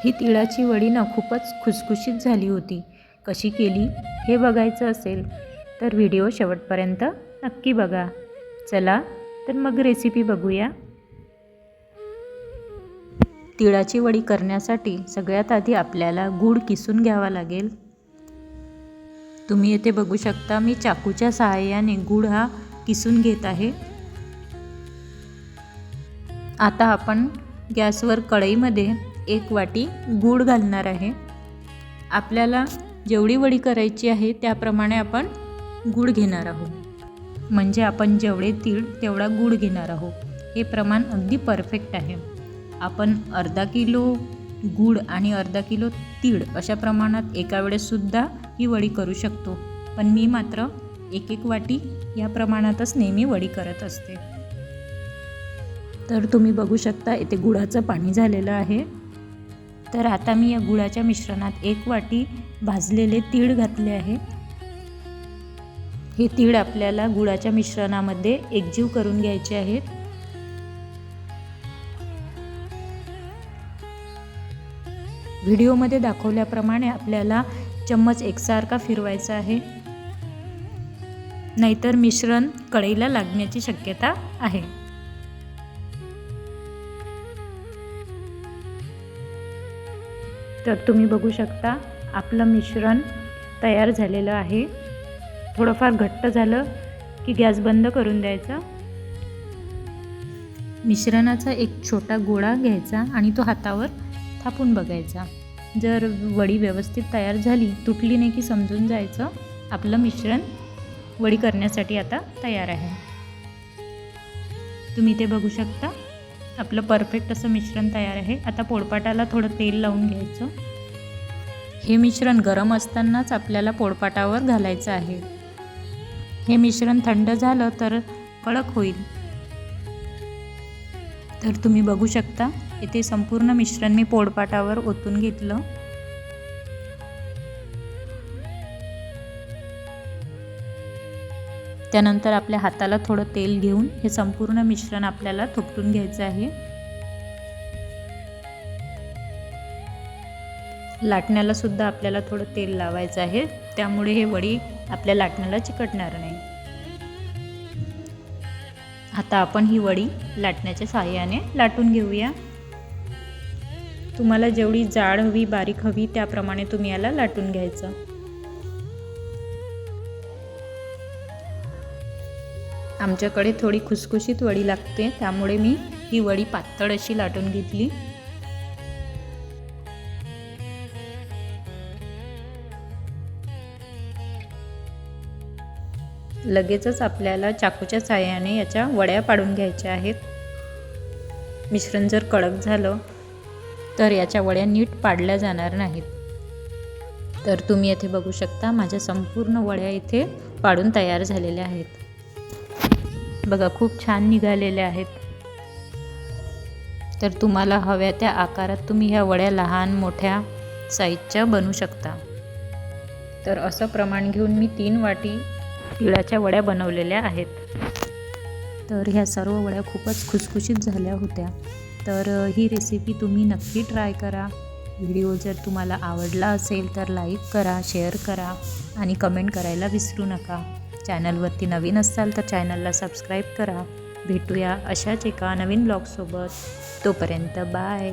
ही तिळाची वडी ना खूपच खुसखुशीत झाली होती. कशी केली हे बघायचं असेल तर व्हिडिओ शेवटपर्यंत नक्की बघा. चला तर मग रेसिपी बघूया. तिळाची वडी करण्यासाठी सगळ्यात आधी आपल्याला गूळ किसून घ्यावा लागेल. तुम्ही येथे बघू शकता मी चाकूच्या सहाय्याने गूळ हा किसून घेत आहे. आता आपण गॅसवर कढईमध्ये 1 वाटी गूळ घालणार आहे. आपल्याला जेवढी वडी करायची आहे त्याप्रमाणे आपण गूळ घेणार आहोत. म्हणजे आपण जेवढे तीळ तेवढा गूळ घेणार आहोत. हे प्रमाण अगदी परफेक्ट आहे. आपण अर्धा किलो गूळ आणि अर्धा किलो तीळ अशा प्रमाणात एका वेळेससुद्धा ही वडी करू शकतो. पण मी मात्र 1-1 वाटी या प्रमाणातच नेहमी वडी करत असते. तर तुम्ही बघू शकता इथे गुळाचं पाणी झालेलं आहे. तर आता मी या गुळाच्या मिश्रणात 1 वाटी भाजलेले तीळ घातले आहे. हे तीळ आपल्याला गुळाच्या मिश्रणामध्ये एकजीव करून घ्यायचे आहेत. व्हिडिओमध्ये दाखवल्याप्रमाणे आपल्याला चम्मच एकसारखा फिरवायचा आहे, नाहीतर मिश्रण कढईला लागण्याची शक्यता आहे. तर तुम्ही बघू शकता आपलं मिश्रण तयार झालेलं आहे. थोडंफार घट्ट झालं की गॅस बंद करून द्यायचा. मिश्रणाचा एक छोटा गोळा घ्यायचा आणि तो हातावर थापून बघायचा. जर वडी व्यवस्थित तयार झाली, तुटली नाही की समजून जायचं आपलं मिश्रण वडी करण्यासाठी आता तयार आहे. तुम्ही ते बघू शकता आपलं परफेक्ट असं मिश्रण तयार आहे. आता पोळपाटाला थोडं तेल लावून घ्यायचं. हे मिश्रण गरम असतानाच आपल्याला पोळपाटावर घालायचं आहे. हे मिश्रण थंड झालं तर कडक होईल. तर तुम्ही बघू शकता इथे संपूर्ण मिश्रण मी पोळपाटावर ओतून घेतलं. त्यानंतर आपल्या हाताला थोडं तेल घेऊन हे संपूर्ण मिश्रण आपल्याला थोपटून घ्यायचं आहे. लाटण्याला सुद्धा आपल्याला थोडं तेल लावायचं आहे, त्यामुळे हे वडी आपल्या लाटण्याला चिकटणार नाही. आता आपण ही वडी लाटण्याच्या सहाय्याने लाटून घेऊया. तुम्हाला जेवढी जाड हवी, बारीक हवी त्याप्रमाणे तुम्ही याला लाटून घ्यायचं. आमच्याकडे थोडी खुसखुशीत वडी लागते, त्यामुळे मी ही वडी पातळ अशी लाटून घेतली. लगेचच आपल्याला चाकूच्या सहाय्याने याच्या वड्या पाडून घ्यायच्या आहेत. मिश्रण जर कडक झालं तर याच्या वड्या नीट पाडल्या जाणार नाहीत. तर तुम्ही येथे बघू शकता माझ्या संपूर्ण वड्या इथे पाडून तयार झालेल्या आहेत. बघा खूप छान निघालेल्या आहेत. तर तुम्हाला हव्या त्या आकारात तुम्ही ह्या वड्या लहान मोठ्या साईजच्या बनवू शकता. तर असं प्रमाण घेऊन मी 3 वाटी तिळाच्या वड्या बनवलेल्या आहेत. तर ह्या सर्व वड्या खूपच खुसखुशीत झाल्या होत्या. तर ही रेसिपी तुम्ही नक्की ट्राय करा. व्हिडिओ जर तुम्हाला आवडला असेल तर लाईक करा, शेअर करा आणि कमेंट करायला विसरू नका. चॅनलवरती नवीन असाल तर चॅनलला सबस्क्राईब करा. भेटूया अशाच एका नवीन ब्लॉगसोबत. तोपर्यंत बाय.